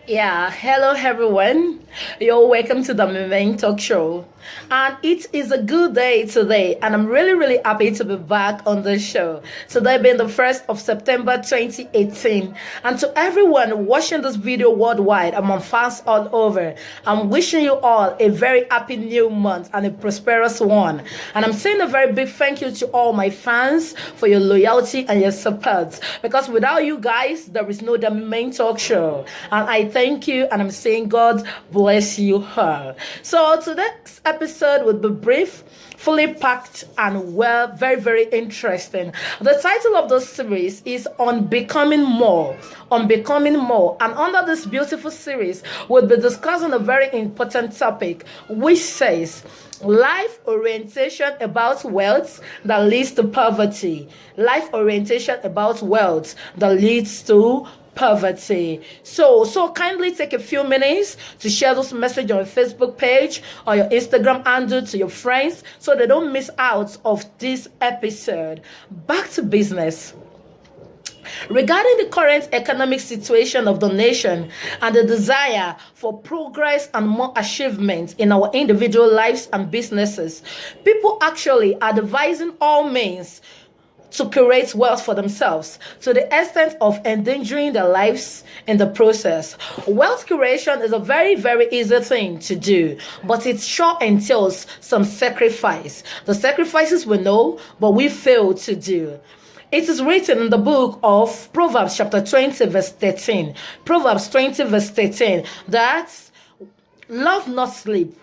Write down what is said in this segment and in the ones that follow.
Yeah, hello everyone. You're welcome to the Main Talk Show. And it is a good day today, and I'm really happy to be back on the show. Today being the 1st of September 2018. And to everyone watching this video worldwide, among fans all over, I'm wishing you all a very happy new month and a prosperous one. And I'm saying a very big thank you to all my fans for your loyalty and your support. Because without you guys, there is no The Main Talk Show. And I thank you, and I'm saying God bless you all. So today's episode will be brief, fully packed, and well, very interesting. The title of the series is On Becoming More. On Becoming More. And under this beautiful series, we'll be discussing a very important topic, which says life orientation about wealth that leads to poverty. Life orientation about wealth that leads to poverty. So kindly take a few minutes to share this message on your Facebook page or your Instagram handle to your friends so they don't miss out of this episode. Back to business. Regarding the current economic situation of the nation and the desire for progress and more achievement in our individual lives and businesses, people actually are devising all means to create wealth for themselves to the extent of endangering their lives in the process. Wealth creation is a very easy thing to do, but it sure entails some sacrifice. The sacrifices we know, but we fail to do. It is written in the book of Proverbs chapter 20 verse 13. Proverbs 20 verse 13 that love not sleep.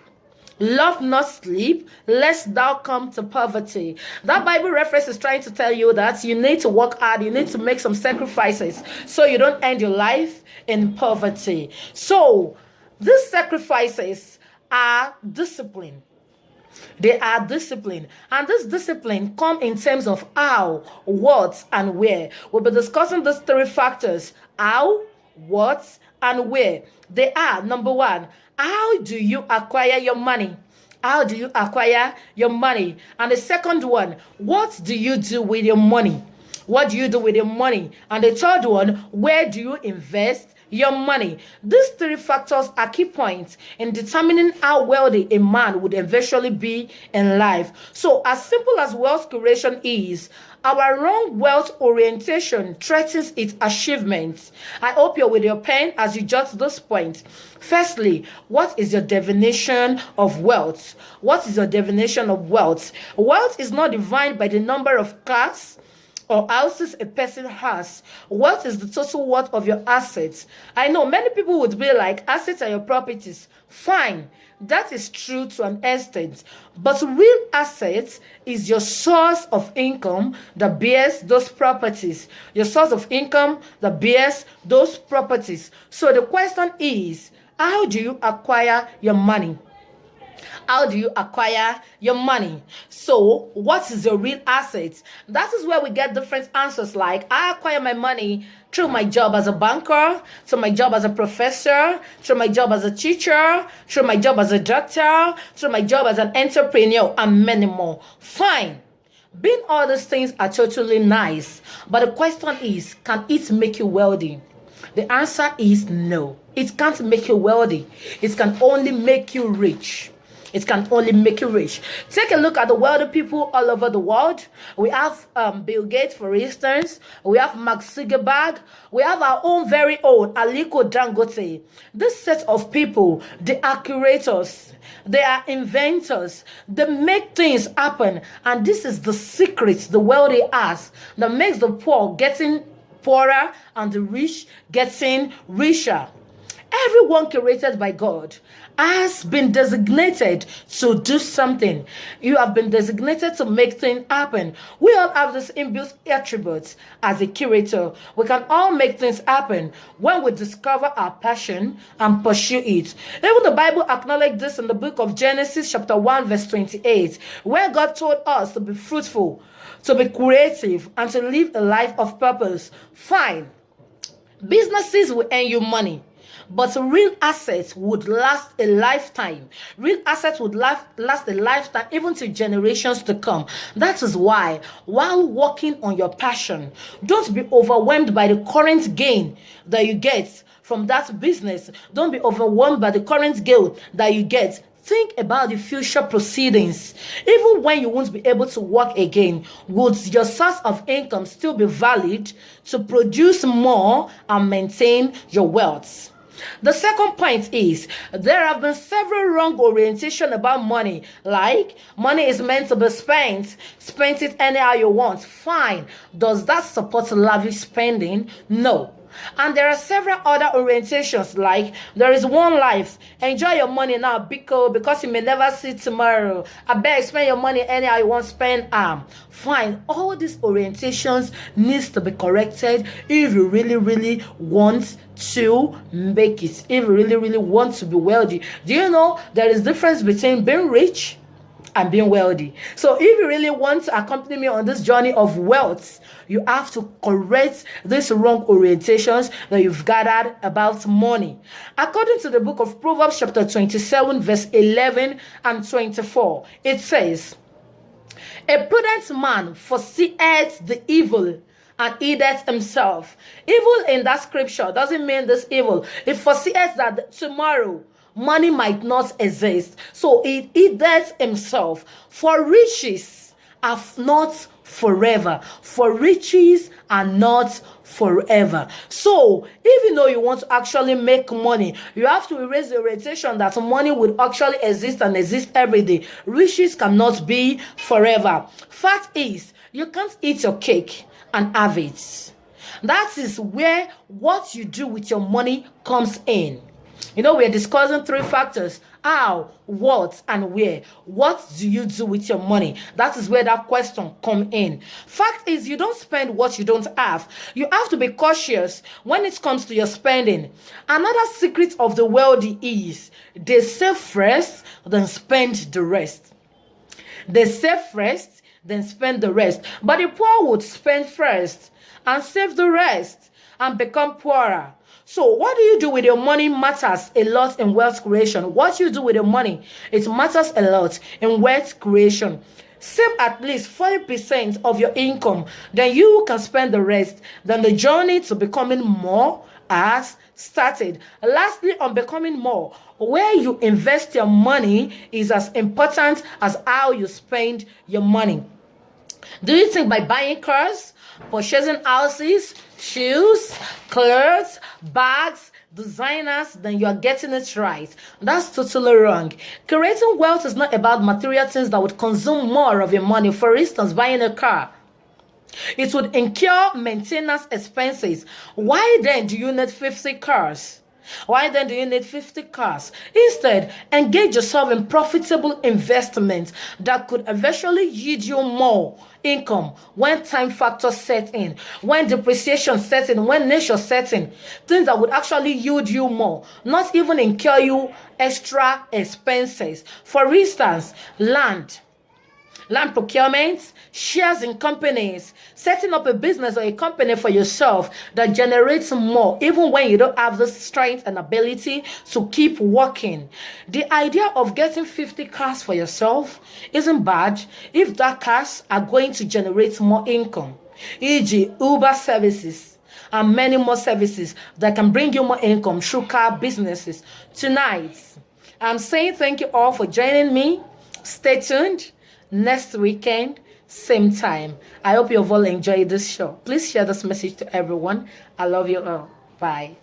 Love not sleep, lest thou come to poverty. That Bible reference is trying to tell you that you need to work hard, you need to make some sacrifices so you don't end your life in poverty. So, these sacrifices are discipline. They are discipline. And this discipline come in terms of how, what, and where. We'll be discussing these three factors: how, what, and where. They are, number one, how do you acquire your money? How do you acquire your money? And the second one, what do you do with your money? What do you do with your money? And the third one, where do you invest your money? These three factors are key points in determining how wealthy a man would eventually be in life. So, as simple as wealth creation is, our wrong wealth orientation threatens its achievements. I hope you're with your pen as you jot this point. Firstly, what is your definition of wealth? What is your definition of wealth? Wealth is not defined by the number of cars or houses a person has. What is the total worth of your assets? I know many people would be like, assets are your properties. Fine, that is true to an extent. But real assets is your source of income that bears those properties. Your source of income that bears those properties. So the question is, how do you acquire your money? How do you acquire your money? So, what is your real asset? That is where we get different answers like, I acquire my money through my job as a banker, through my job as a professor, through my job as a teacher, through my job as a doctor, through my job as an entrepreneur, and many more. Fine. Being all these things are totally nice. But the question is, can it make you wealthy? The answer is no. It can't make you wealthy. It can only make you rich. It can only make you rich. Take a look at the wealthy people all over the world. We have Bill Gates, for instance. We have Mark Zuckerberg. We have our own very own Aliko Dangote. This set of people, they are curators. They are inventors. They make things happen. And this is the secret the wealthy has that makes the poor getting poorer and the rich getting richer. Everyone created by God has been designated to do something. You have been designated to make things happen. We all have this inbuilt attributes as a curator. We can all make things happen when we discover our passion and pursue it. Even the Bible acknowledged this in the book of Genesis chapter 1 verse 28, where God told us to be fruitful, to be creative, and to live a life of purpose. Fine. Businesses will earn you money. But real assets would last a lifetime. Real assets would last a lifetime, even to generations to come. That is why, while working on your passion, don't be overwhelmed by the current gain that you get from that business. Don't be overwhelmed by the current gain that you get. Think about the future proceedings. Even when you won't be able to work again, would your source of income still be valid to produce more and maintain your wealth? The second point is there have been several wrong orientation about money, like money is meant to be spent. Spend it anyhow you want. Fine. Does that support lavish spending? No. And there are several other orientations, like there is one life. Enjoy your money now because you may never see tomorrow. I beg, spend your money anyhow you want, spend fine. All these orientations needs to be corrected if you really want to make it, if you really want to be wealthy. Do you know there is difference between being rich and being wealthy? So if you really want to accompany me on this journey of wealth, you have to correct these wrong orientations that you've gathered about money. According to the book of Proverbs chapter 27 verse 11 and 24, it says, a prudent man foreseeth the evil and eateth himself. Evil in that scripture doesn't mean this evil. It foresees that tomorrow money might not exist, so it eateth himself. For riches are not forever. For riches are not forever. So even though you want to actually make money, you have to erase the orientation that money will actually exist and exist every day. Riches cannot be forever. Fact is, you can't eat your cake and have it. That is where what you do with your money comes in. You know, we're discussing three factors: how, what, and where. What do you do with your money? That is where that question come in. Fact is, you don't spend what you don't have. You have to be cautious when it comes to your spending. Another secret of the wealthy is they save first, then spend the rest. They save first, then spend the rest. But the poor would spend first and save the rest and become poorer. So what do you do with your money matters a lot in wealth creation. What you do with your money, it matters a lot in wealth creation. Save at least 40% of your income, then you can spend the rest. Then the journey to becoming more has started. Lastly, on becoming more, where you invest your money is as important as how you spend your money. Do you think by buying cars, purchasing houses, shoes, clothes, bags, designers, then you are getting it right? That's totally wrong. Creating wealth is not about material things that would consume more of your money. For instance, buying a car, it would incur maintenance expenses. Why then do you need 50 cars? Why then do you need 50 cars? Instead, engage yourself in profitable investments that could eventually yield you more income when time factors set in, when depreciation sets in, when nature sets in. Things that would actually yield you more, not even incur you extra expenses. For instance, land procurement, shares in companies, setting up a business or a company for yourself that generates more even when you don't have the strength and ability to keep working. The idea of getting 50 cars for yourself isn't bad if that cars are going to generate more income, e.g. Uber services and many more services that can bring you more income through car businesses. Tonight, I'm saying thank you all for joining me. Stay tuned. Next weekend, same time. I hope you've all enjoyed this show. Please share this message to everyone. I love you all. Bye.